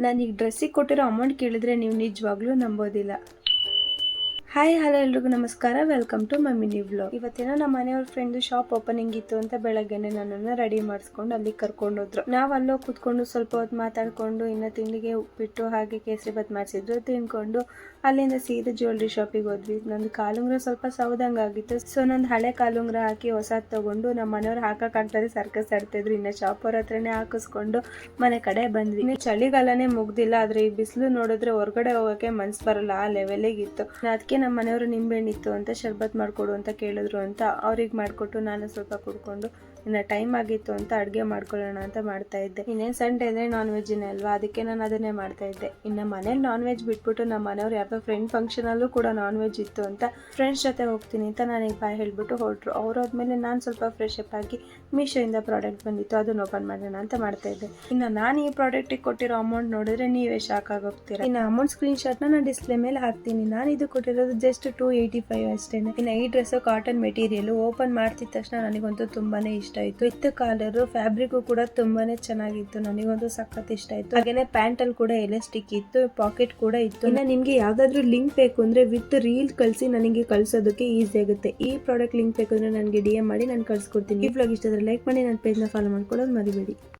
ನಾನು ಈಗ ಡ್ರೆಸ್ಸಿಗೆ ಕೊಟ್ಟಿರೋ ಅಮೌಂಟ್ ಕೇಳಿದ್ರೆ ನೀವು ನಿಜವಾಗ್ಲೂ ನಂಬೋದಿಲ್ಲ. ಹಾಯ್ ಹಲೋ ಎಲ್ರಿಗೂ ನಮಸ್ಕಾರ, welcome to my mini vlog. ಇವತ್ತೇನೋ ನಮ್ಮ ಮನೆಯವ್ರ ಫ್ರೆಂಡ್ ಶಾಪ್ ಓಪನಿಂಗ್ ಇತ್ತು ಅಂತ ಬೆಳಗ್ಗೆನೆ ನನ್ನನ್ನು ರೆಡಿ ಮಾಡಿಸ್ಕೊಂಡು ಅಲ್ಲಿ ಕರ್ಕೊಂಡು ಹೋದ್ರು. ನಾವು ಅಲ್ಲೋ ಕೂತ್ಕೊಂಡು ಸ್ವಲ್ಪ ಹೊತ್ತು ಮಾತಾಡ್ಕೊಂಡು ಇನ್ನು ತಿಂಡಿಗೆ ಉಪ್ಪಿಟ್ಟು ಹಾಗೆ ಕೇಸರಿ ಬಾತ್ ಮಾಡಿಸಿದ್ರು ತಿನ್ಕೊಂಡು ಅಲ್ಲಿಂದ ಸೀದಾ ಜ್ಯುವೆಲ್ರಿ ಶಾಪಿಗೆ ಹೋದ್ವಿ. ನಂದು ಕಾಲುಂಗ್ರ ಸ್ವಲ್ಪ ಸೌದಂಗಾಗಿತ್ತು, ಸೊ ನಂದು ಹಳೆ ಕಾಲುಂಗ್ರ ಹಾಕಿ ಹೊಸದ್ ತಗೊಂಡು ನಮ್ಮ ಮನೆಯವ್ರು ಹಾಕಕ್ಕಾಗ್ತದೆ ಸರ್ಕಸ್ ಆಡ್ತಿದ್ರು. ಇನ್ನು ಶಾಪ್ ಅವ್ರ ಹತ್ರನೇ ಹಾಕಿಸ್ಕೊಂಡು ಮನೆ ಕಡೆ ಬಂದ್ವಿ. ಇನ್ನು ಚಳಿಗಾಲನೇ ಮುಗ್ದಿಲ್ಲ, ಆದ್ರೆ ಈ ಬಿಸಿಲು ನೋಡಿದ್ರೆ ಹೊರಗಡೆ ಹೋಗಕ್ಕೆ ಮನ್ಸು ಬರಲ್ಲ, ಆ ಲೆವೆಲಿಗಿತ್ತು. ಅದಕ್ಕೆ ನಮ್ಮ ಮನೆಯವರು ನಿಂಬೆಹಣ್ಣಿತ್ತು ಅಂತ ಶರ್ಬತ್ ಮಾಡ್ಕೊಡು ಅಂತ ಕೇಳಿದ್ರು ಅಂತ ಅವ್ರಿಗೆ ಮಾಡಿಕೊಟ್ಟು ನಾನು ಸ್ವಲ್ಪ ಕುಡ್ಕೊಂಡು ಇನ್ನು ಟೈಮ್ ಆಗಿತ್ತು ಅಂತ ಅಡುಗೆ ಮಾಡ್ಕೊಳ್ಳೋಣ ಅಂತ ಮಾಡ್ತಾ ಇದ್ದೆ. ಇನ್ನೇನು ಸಂಡೇ ಅಂದರೆ ನಾನ್ ವೆಜ್ನೇ ಅಲ್ವಾ, ಅದಕ್ಕೆ ನಾನು ಅದನ್ನೇ ಮಾಡ್ತಾ ಇದ್ದೆ. ಇನ್ನು ಮನೇಲಿ ನಾನ್ ವೆಜ್ ಬಿಟ್ಬಿಟ್ಟು ನಮ್ಮ ಮನೆಯವ್ರು ಯಾವ್ದೋ ಫ್ರೆಂಡ್ ಫಂಕ್ಷನಲ್ಲೂ ಕೂಡ ನಾನ್ ವೆಜ್ ಇತ್ತು ಅಂತ ಫ್ರೆಂಡ್ಸ್ ಜೊತೆ ಹೋಗ್ತೀನಿ ಅಂತ ನನಗೆ ಬಾಯ್ ಹೇಳ್ಬಿಟ್ಟು ಹೊರಟ್ರು. ಅವ್ರಾದ್ಮೇಲೆ ನಾನು ಸ್ವಲ್ಪ ಫ್ರೆಶ್ ಅಪ್ ಆಗಿ ಮೀಶೋಯಿಂದ ಪ್ರಾಡಕ್ಟ್ ಬಂದಿತ್ತು, ಅದನ್ನ ಓಪನ್ ಮಾಡೋಣ ಅಂತ ಮಾಡ್ತಾ ಇದ್ದೆ. ಇನ್ನು ನಾನು ಈ ಪ್ರಾಡಕ್ಟಿಗೆ ಕೊಟ್ಟಿರೋ ಅಮೌಂಟ್ ನೋಡಿದ್ರೆ ನೀವೇ ಶಾಕ್ ಆಗೋಗ್ತೀರಾ. ಇನ್ನು ಅಮೌಂಟ್ ಸ್ಕ್ರೀನ್ ಶಾಟ್ನ ನಾನು ಡಿಸ್ಪ್ಲೇ ಮೇಲೆ ಹಾಕ್ತೀನಿ. ನಾನು ಇದು ಕೊಟ್ಟಿರೋದು ಜಸ್ಟ್ 285 ಅಷ್ಟೇ. ಇನ್ನು ಈ ಡ್ರೆಸ್ ಕಾಟನ್ ಮೆಟೀರಿಯಲ್ ಓಪನ್ ಮಾಡ್ತಿದ ತಕ್ಷಣ ನನಗಂತೂ ತುಂಬಾನೇ ಇಷ್ಟ ಆಯ್ತು. ವಿತ್ ಕಾಲರ್ ಫ್ಯಾಬ್ರಿಕ್ ಕೂಡ ತುಂಬಾನೇ ಚೆನ್ನಾಗಿತ್ತು, ನನಗಂತೂ ಸಖತ್ ಇಷ್ಟ ಆಯ್ತು. ಹಾಗೇನೆ ಪ್ಯಾಂಟ್ ಅಲ್ಲಿ ಕೂಡ ಎಲಾಸ್ಟಿಕ್ ಇತ್ತು, ಪಾಕೆಟ್ ಕೂಡ ಇತ್ತು. ಇನ್ನು ನಿಮ್ಗೆ ಯಾವ್ದಾದ್ರು ಲಿಂಕ್ ಬೇಕು ಅಂದ್ರೆ ವಿತ್ ರೀಲ್ ಕಳಿಸಿ ನನಗೆ ಕಳ್ಸೋದಕ್ಕೆ ಈಸಿ ಆಗುತ್ತೆ. ಈ ಪ್ರಾಡಕ್ಟ್ ಲಿಂಕ್ ಬೇಕು ಅಂದ್ರೆ ನನಗೆ DM ಮಾಡಿ ನಾನು ಕಳ್ಸಿಕೊಡ್ತೀನಿ. ಈ ವ್ಲಾಗ್ ಇಷ್ಟ ಆದ್ರೆ ಲೈಕ್ ಮಾಡಿ, ನನ್ನ ಪೇಜ್ ನ ಫಾಲೋ ಮಾಡ್ಕೊಳ್ಳೋದು ಮರಿಬೇಡಿ.